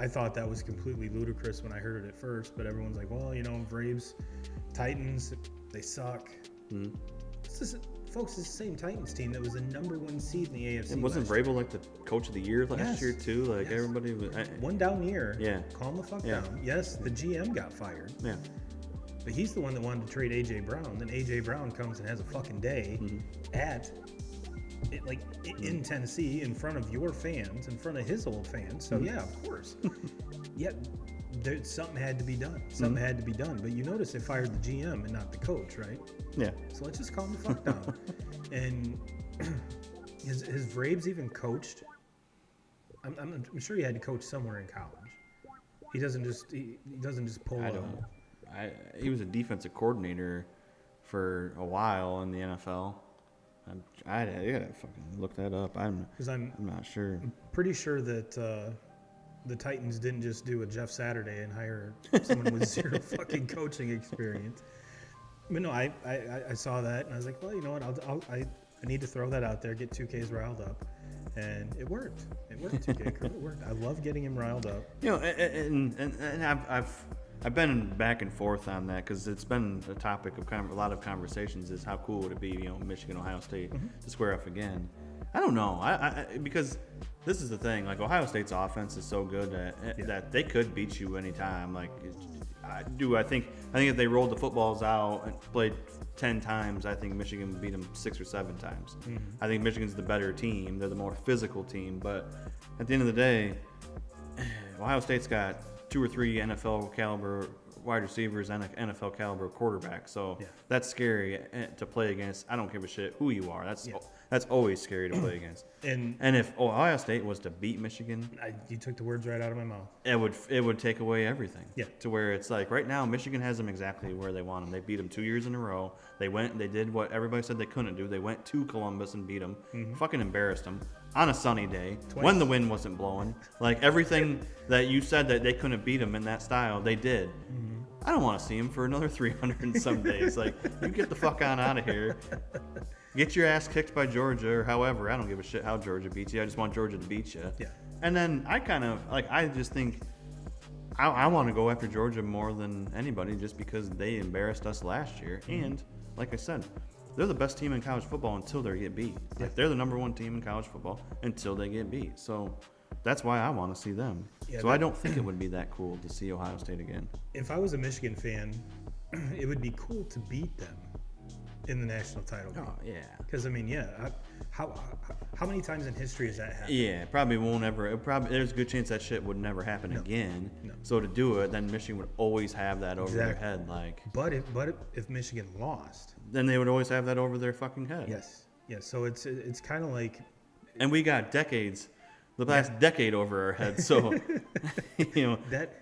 thought that was completely ludicrous when I heard it at first. But everyone's like, well, Braves, Titans, they suck. Folks, it's the same Titans team that was the #1 seed in the AFC. And wasn't Vrabel like the coach of the year last year too? Like everybody was one down year. Yeah, calm the fuck down. Yes, the GM got fired. Yeah, but he's the one that wanted to trade AJ Brown. Then AJ Brown comes and has a fucking day in Tennessee in front of your fans, in front of his old fans. So yeah, of course. Something had to be done. Something had to be done. But you notice they fired the GM and not the coach, right? Yeah. So let's just calm the fuck down. And has Vrabes even coached? I'm sure he had to coach somewhere in college. He doesn't just pull. I don't know. He was a defensive coordinator for a while in the NFL. I gotta fucking look that up. I'm not sure. I'm pretty sure that the Titans didn't just do a Jeff Saturday and hire someone with zero fucking coaching experience. But no, I saw that and I was like, well, you know what? I need to throw that out there, get 2Ks riled up, and it worked. It worked. 2K crew, it worked. I love getting him riled up. And I've been back and forth on that because it's been a topic of a lot of conversations. Is how cool would it be, Michigan, Ohio State to square up again? I don't know. Because this is the thing. Like Ohio State's offense is so good that they could beat you anytime. Like, I think if they rolled the footballs out and played 10 times, I think Michigan would beat them 6 or 7 times. I think Michigan's the better team. They're the more physical team. But at the end of the day, Ohio State's got 2 or 3 NFL caliber wide receivers and an NFL caliber quarterback. So that's scary to play against. I don't give a shit who you are. That's always scary to play against. And if Ohio State was to beat Michigan, you took the words right out of my mouth. It would take away everything. Yeah. To where it's like right now Michigan has them exactly where they want them. They beat them 2 years in a row. They did what everybody said they couldn't do. They went to Columbus and beat them. Fucking embarrassed them on a sunny day when the wind wasn't blowing. Like everything that you said that they couldn't beat them in that style, they did. I don't want to see him for another 300 and some days. Like, you get the fuck on out of here. Get your ass kicked by Georgia or however. I don't give a shit how Georgia beats you. I just want Georgia to beat you. Yeah. And then I just think I want to go after Georgia more than anybody just because they embarrassed us last year. And like I said, they're the best team in college football until they get beat. Like, they're the #1 team in college football until they get beat. So that's why I want to see them. Yeah, I don't think it would be that cool to see Ohio State again. If I was a Michigan fan, it would be cool to beat them in the national title game. Oh, yeah. Because, how many times in history has that happened? Yeah, probably won't ever. There's a good chance that shit would never happen again. No. So to do it, then Michigan would always have that over their head. Like, But if Michigan lost, then they would always have that over their fucking head. Yes. Yeah, so it's kind of like... And we got decades... The past decade over our heads, so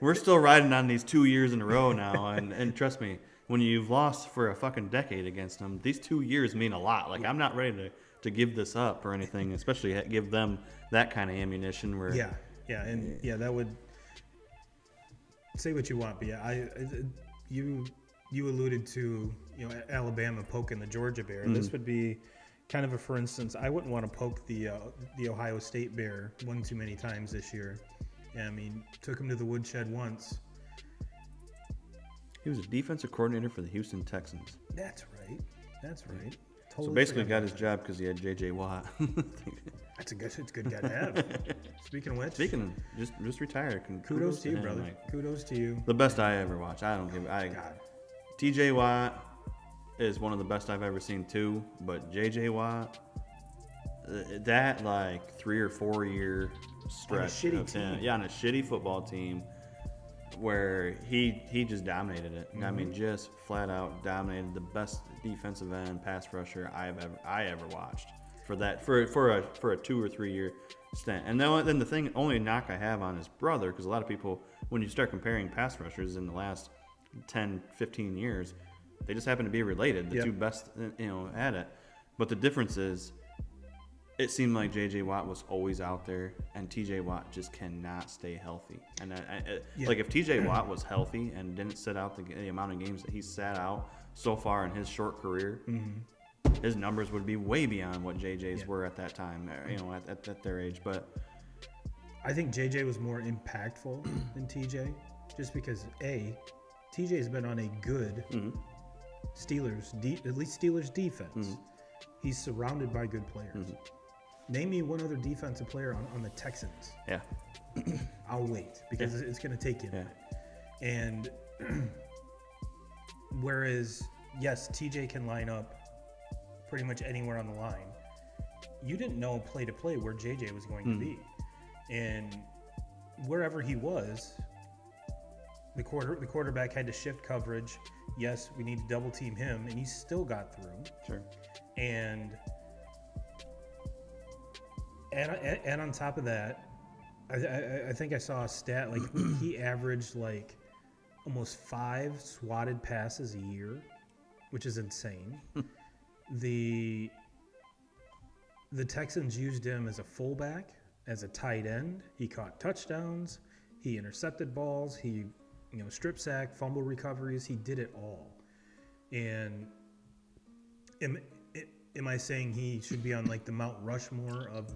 we're still riding on these 2 years in a row now, and trust me, when you've lost for a fucking decade against them, these 2 years mean a lot. Like, I'm not ready to give this up or anything, especially give them that kind of ammunition. Where that would say what you want, but you alluded to Alabama poking the Georgia Bear. This would be kind of for instance, I wouldn't want to poke the Ohio State Bear one too many times this year. Yeah, took him to the woodshed once. He was a defensive coordinator for the Houston Texans. That's right. Totally so basically got his job because he had J.J. Watt. It's a good guy to have. Speaking of which, just retired. Kudos to you, brother. Kudos to you. The best I ever watched. I don't give. God. T.J. Watt is one of the best I've ever seen too, but J.J. Watt, that like 3 or 4 year stretch on a shitty team. on a shitty football team, where he just dominated it. I mean, just flat out dominated. The best defensive end pass rusher I ever watched for a 2 or 3 year stint. And then the only knock I have on his brother, because a lot of people, when you start comparing pass rushers in the last 10, 15 years, they just happen to be related, the two best, at it. But the difference is, it seemed like J.J. Watt was always out there, and T.J. Watt just cannot stay healthy. And like if T.J. Watt was healthy and didn't sit out the amount of games that he sat out so far in his short career, his numbers would be way beyond what J.J.'s were at that time, at their age. But I think J.J. was more impactful than T.J. just because, T.J.'s been on a good Steelers defense. He's surrounded by good players. Name me one other defensive player on the Texans. Yeah. I'll wait because it's going to take you a minute. And whereas, yes, TJ can line up pretty much anywhere on the line, you didn't know play to play where JJ was going to be. And wherever he was, the quarterback had to shift coverage. Yes, we need to double team him, and he still got through. Sure. And on top of that, I think I saw a stat like he averaged like almost 5 swatted passes a year, which is insane. The Texans used him as a fullback, as a tight end. He caught touchdowns. He intercepted balls. He strip sack, fumble recoveries. He did it all. And am I saying he should be on like the Mount Rushmore of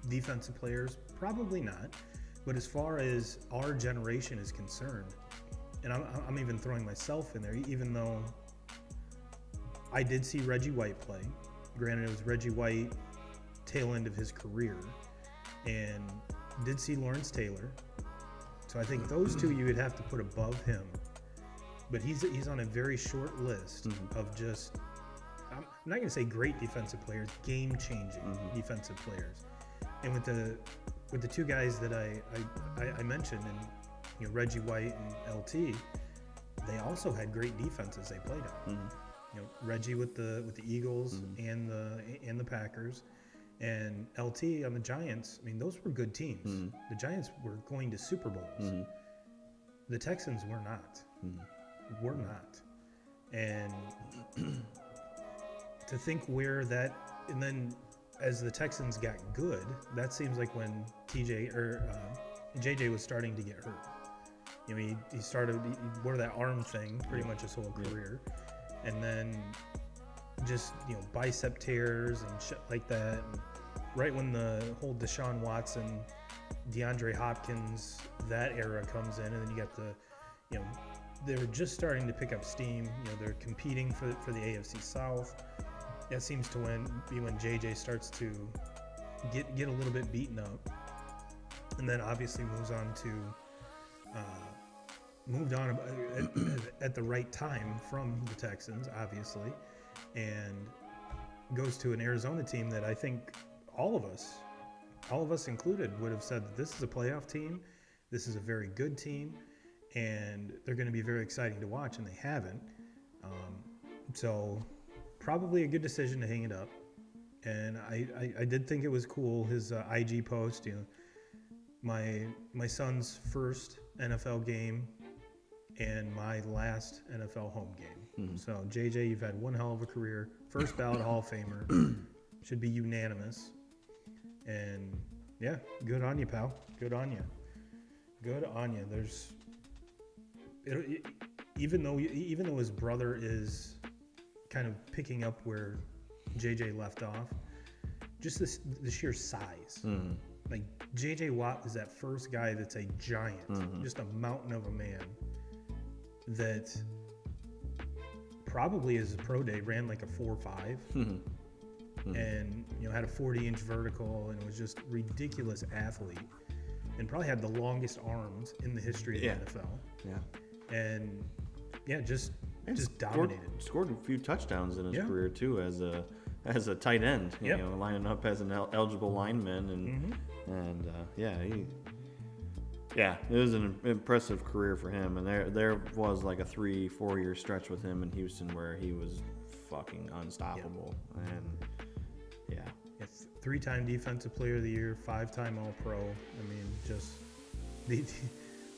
defensive players? Probably not. But as far as our generation is concerned, and I'm even throwing myself in there, even though I did see Reggie White play. Granted, it was Reggie White tail end of his career, and did see Lawrence Taylor. So I think those two you would have to put above him. But he's on a very short list of just, I'm not going to say great defensive players, game-changing defensive players. And with the two guys that I mentioned, and Reggie White and LT, they also had great defenses they played on. Reggie with the Eagles and the Packers, and LT on the Giants. I mean, those were good teams. The Giants were going to Super Bowls. The Texans were not. Were not. And to think where that, and then as the Texans got good, that seems like when JJ was starting to get hurt. He started, he wore that arm thing pretty much his whole career. And then just, bicep tears and shit like that. And right when the whole Deshaun Watson, DeAndre Hopkins, that era comes in, and then you got they were just starting to pick up steam. They're competing for the AFC South. That seems to be when JJ starts to get a little bit beaten up, and then obviously moved on at the right time from the Texans, obviously, and goes to an Arizona team that I think all of us included, would have said that this is a playoff team, this is a very good team, and they're going to be very exciting to watch, and they haven't. So probably a good decision to hang it up. And I did think it was cool, his IG post, my son's first NFL game and my last NFL home game. So JJ, you've had one hell of a career. First ballot Hall of Famer. Should be unanimous. And yeah, good on you, pal. Good on you. Good on you. Even though his brother is kind of picking up where JJ left off, just the sheer size. Like JJ Watt is that first guy that's a giant, just a mountain of a man, that probably as a pro day ran like a 4.5. and had a 40-inch vertical and was just ridiculous athlete, and probably had the longest arms in the history of the NFL. Yeah. And just dominated. Scored a few touchdowns in his career too as a tight end. You know, lining up as an eligible lineman, it was an impressive career for him. And there was like a 3-4 year stretch with him in Houston where he was fucking unstoppable. And 3-time Defensive Player of the Year, 5-time All-Pro. I mean, just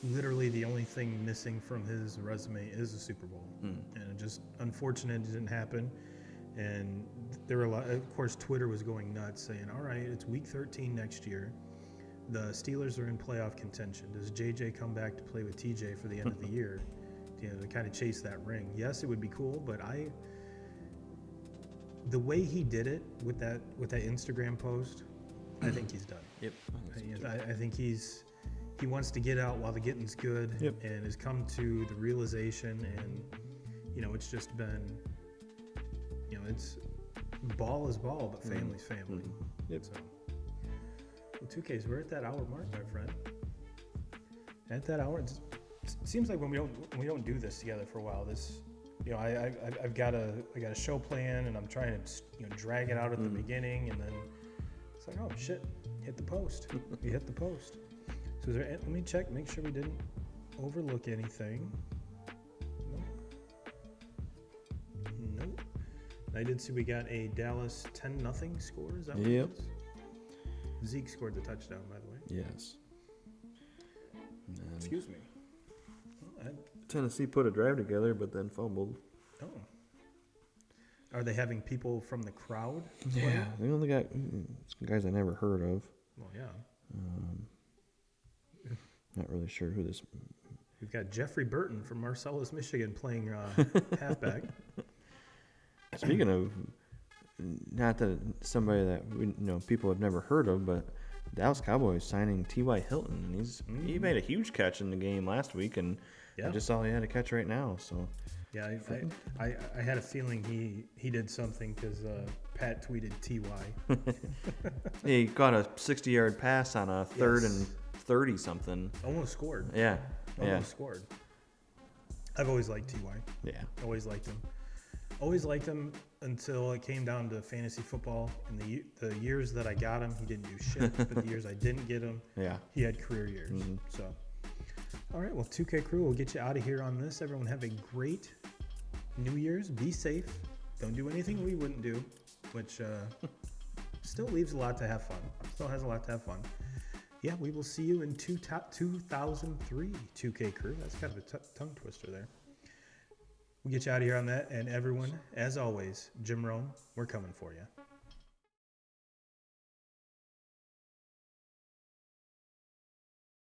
literally the only thing missing from his resume is a Super Bowl. And it just unfortunate it didn't happen. And there were of course, Twitter was going nuts saying, all right, it's week 13 next year. The Steelers are in playoff contention. Does JJ come back to play with TJ for the end of the year? To kind of chase that ring. Yes, it would be cool, but the way he did it with that Instagram post, I think he's done. Yep. I think he wants to get out while the getting's good, and has come to the realization, and it's just been, it's ball is ball, but family's family. Yep. So, well, 2Ks, we're at that hour mark, my friend. At that hour, it seems like when we don't do this together for a while, this. I've got a show plan, and I'm trying to drag it out at the beginning, and then it's like, oh shit, hit the post. We hit the post. So let me check, make sure we didn't overlook anything. Nope. I did see we got a Dallas 10-0 score. Is that what it is? Zeke scored the touchdown, by the way. Yes. Excuse me. Tennessee put a drive together, but then fumbled. Oh. Are they having people from the crowd? Yeah, they only got some guys I never heard of. Well, yeah. Not really sure who this. We've got Jeffrey Burton from Marcellus, Michigan, playing halfback. Speaking of, not that somebody that people have never heard of, but Dallas Cowboys signing T.Y. Hilton, and he made a huge catch in the game last week, and I just saw he had a catch right now. So yeah, I had a feeling he did something because Pat tweeted T.Y. He got a 60-yard pass on a third and 30 something. Almost scored. Yeah, almost scored. I've always liked T.Y. Yeah, always liked him. Always liked him until it came down to fantasy football. In the years that I got him, he didn't do shit. But the years I didn't get him, he had career years. So, all right, well, 2K crew, we'll get you out of here on this. Everyone have a great New Year's. Be safe. Don't do anything we wouldn't do, which still leaves a lot to have fun. Still has a lot to have fun. Yeah, we will see you in 2003, 2K crew. That's kind of a tongue twister there. We'll get you out of here on that. And everyone, as always, Jim Rohn, we're coming for you.